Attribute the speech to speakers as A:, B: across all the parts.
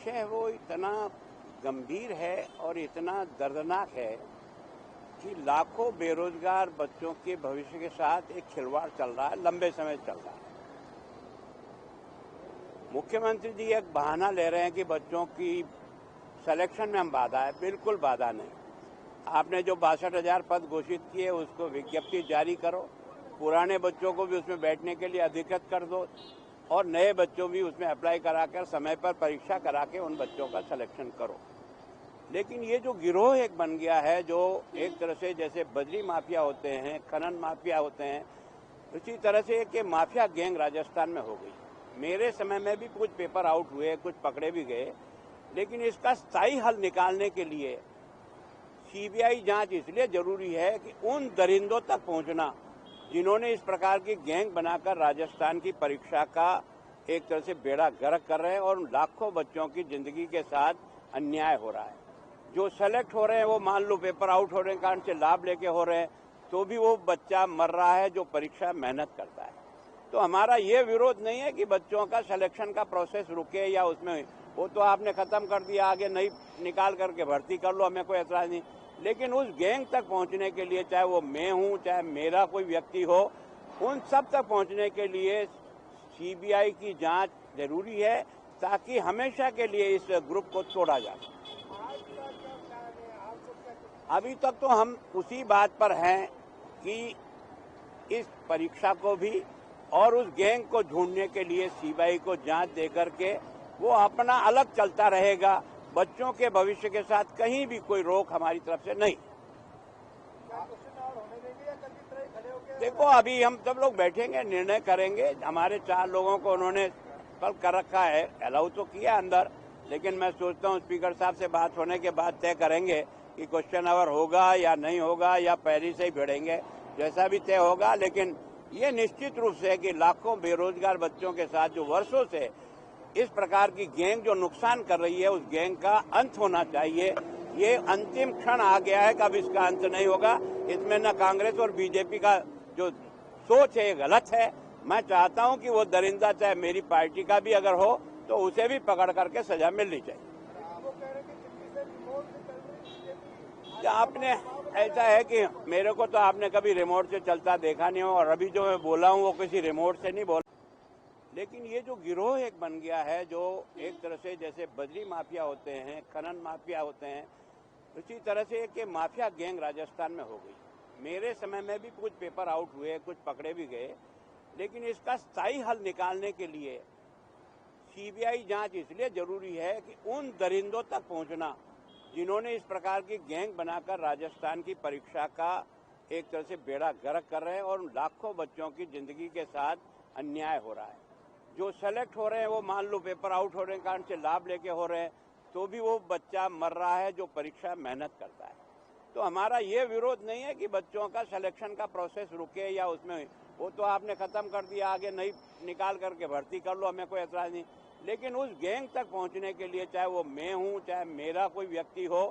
A: विषय वो इतना गंभीर है और इतना दर्दनाक है कि लाखों बेरोजगार बच्चों के भविष्य के साथ एक खिलवाड़ चल रहा है, लंबे समय चल रहा है। मुख्यमंत्री जी एक बहाना ले रहे हैं कि बच्चों की सिलेक्शन में हम बाधा है। बिल्कुल बाधा नहीं। आपने जो 62,000 पद घोषित किए उसको विज्ञप्ति जारी करो, पुराने बच्चों को भी उसमें बैठने के लिए अधिकृत कर दो और नए बच्चों भी उसमें अप्लाई कराकर समय पर परीक्षा करा के उन बच्चों का सिलेक्शन करो। लेकिन ये जो गिरोह एक बन गया है, जो एक तरह से जैसे बजरी माफिया होते हैं, खनन माफिया होते हैं, उसी तरह से एक माफिया गैंग राजस्थान में हो गई। मेरे समय में भी कुछ पेपर आउट हुए, कुछ पकड़े भी गए, लेकिन इसका स्थायी हल निकालने के लिए सीबीआई जांच इसलिए जरूरी है कि उन दरिंदों तक पहुंचना जिन्होंने इस प्रकार की गैंग बनाकर राजस्थान की परीक्षा का एक तरह से बेड़ा गर्क कर रहे हैं और लाखों बच्चों की जिंदगी के साथ अन्याय हो रहा है। जो सेलेक्ट हो रहे हैं वो मान लो पेपर आउट होने के कारण से लाभ लेके हो रहे हैं, तो भी वो बच्चा मर रहा है जो परीक्षा मेहनत करता है। तो हमारा ये विरोध नहीं है कि बच्चों का सिलेक्शन का प्रोसेस रुके या उसमें वो तो आपने खत्म कर दिया, आगे नहीं निकाल करके भर्ती कर लो, हमें कोई ऐतराज नहीं। लेकिन उस गैंग तक पहुंचने के लिए, चाहे वो मैं हूं, चाहे मेरा कोई व्यक्ति हो, उन सब तक पहुंचने के लिए सीबीआई की जांच जरूरी है ताकि हमेशा के लिए इस ग्रुप को तोड़ा जा सके। अभी तक तो हम उसी बात पर हैं कि इस परीक्षा को भी और उस गैंग को ढूंढने के लिए सीबीआई को जांच देकर के वो अपना अलग चलता रहेगा। बच्चों के भविष्य के साथ कहीं भी कोई रोक हमारी तरफ से नहीं। देखो, अभी हम सब लोग बैठेंगे, निर्णय करेंगे। हमारे 4 लोगों को उन्होंने कल कर रखा है, अलाउ तो किया अंदर, लेकिन मैं सोचता हूं स्पीकर साहब से बात होने के बाद तय करेंगे कि क्वेश्चन आवर होगा या नहीं होगा या पहले से ही भिड़ेंगे, जैसा भी तय होगा। लेकिन ये निश्चित रूप से है कि लाखों बेरोजगार बच्चों के साथ जो वर्षों से इस प्रकार की गैंग जो नुकसान कर रही है, उस गैंग का अंत होना चाहिए। ये अंतिम क्षण आ गया है कि अब इसका अंत नहीं होगा। इसमें न कांग्रेस और बीजेपी का जो सोच है ये गलत है। मैं चाहता हूं कि वो दरिंदा चाहे मेरी पार्टी का भी अगर हो तो उसे भी पकड़ करके सजा मिलनी चाहिए। आपने ऐसा है कि मेरे को तो आपने कभी रिमोट से चलता देखा नहीं हो, और अभी जो मैं बोला हूं वो किसी रिमोट से नहीं बोला। लेकिन ये जो गिरोह एक बन गया है, जो एक तरह से जैसे बजरी माफिया होते हैं, खनन माफिया होते हैं, उसी तरह से एक माफिया गैंग राजस्थान में हो गई। मेरे समय में भी कुछ पेपर आउट हुए, कुछ पकड़े भी गए, लेकिन इसका स्थायी हल निकालने के लिए सीबीआई जांच इसलिए जरूरी है कि उन दरिंदों तक पहुंचना जिन्होंने इस प्रकार की गैंग बनाकर राजस्थान की परीक्षा का एक तरह से बेड़ा गर्क कर रहे हैं और लाखों बच्चों की जिंदगी के साथ अन्याय हो रहा है। जो सेलेक्ट हो रहे हैं वो मान लो पेपर आउट होने के कारण से लाभ लेके हो रहे हैं, तो भी वो बच्चा मर रहा है जो परीक्षा मेहनत करता है। तो हमारा ये विरोध नहीं है कि बच्चों का सिलेक्शन का प्रोसेस रुके या उसमें वो तो आपने खत्म कर दिया, आगे नहीं निकाल करके भर्ती कर लो, हमें कोई ऐतराज नहीं। लेकिन उस गैंग तक पहुंचने के लिए, चाहे वो मैं हूं, चाहे मेरा कोई व्यक्ति हो,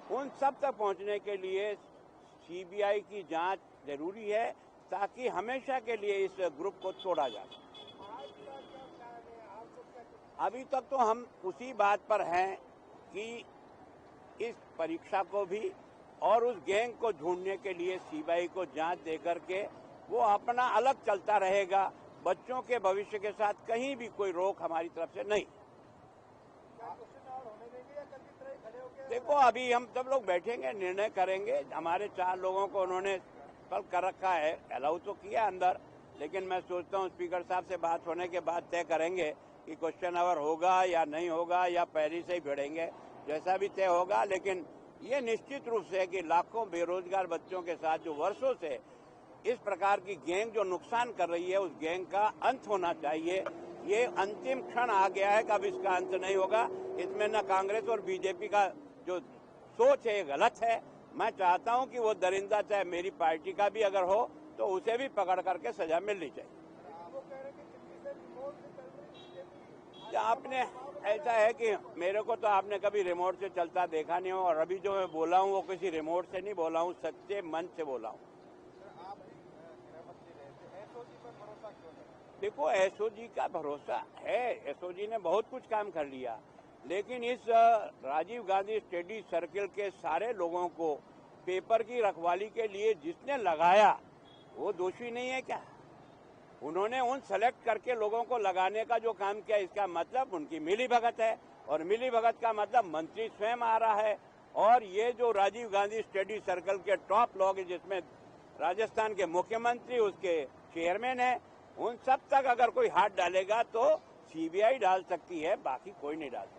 A: उन सब तक पहुंचने के लिए सीबीआई की जांच जरूरी है ताकि हमेशा के लिए इस ग्रुप को तोड़ा जा सके। अभी तक तो हम उसी बात पर हैं कि इस परीक्षा को भी और उस गैंग को ढूंढने के लिए सीबीआई को जांच देकर के वो अपना अलग चलता रहेगा। बच्चों के भविष्य के साथ कहीं भी कोई रोक हमारी तरफ से नहीं। देखो, अभी हम सब लोग बैठेंगे, निर्णय करेंगे। हमारे 4 लोगों को उन्होंने कल कर रखा है, अलाउ तो किया अंदर, लेकिन मैं सोचता हूं स्पीकर साहब से बात होने के बाद तय करेंगे कि क्वेश्चन आवर होगा या नहीं होगा या पहले से ही भिड़ेंगे, जैसा भी तय होगा। लेकिन ये निश्चित रूप से है कि लाखों बेरोजगार बच्चों के साथ जो वर्षों से इस प्रकार की गैंग जो नुकसान कर रही है, उस गैंग का अंत होना चाहिए। ये अंतिम क्षण आ गया है कि अब इसका अंत नहीं होगा। इसमें न कांग्रेस और बीजेपी का जो सोच है ये गलत है। मैं चाहता हूं कि वो दरिंदा चाहे मेरी पार्टी का भी अगर हो तो उसे भी पकड़ करके सजा मिलनी चाहिए। आपने ऐसा है कि मेरे को तो आपने कभी रिमोट से चलता देखा नहीं हो, और अभी जो मैं बोला हूं वो किसी रिमोट से नहीं बोला हूं, सच्चे मन से बोला हूं। देखो, एसओजी का भरोसा है, एसओजी ने बहुत कुछ काम कर लिया, लेकिन इस राजीव गांधी स्टडी सर्किल के सारे लोगों को पेपर की रखवाली के लिए जिसने लगाया वो दोषी नहीं है क्या? उन्होंने उन सेलेक्ट करके लोगों को लगाने का जो काम किया, इसका मतलब उनकी मिलीभगत है, और मिलीभगत का मतलब मंत्री स्वयं आ रहा है। और ये जो राजीव गांधी स्टडी सर्कल के टॉप लोग हैं, जिसमें राजस्थान के मुख्यमंत्री उसके चेयरमैन हैं, उन सब तक अगर कोई हाथ डालेगा तो सीबीआई डाल सकती है, बाकी कोई नहीं डाल सकता।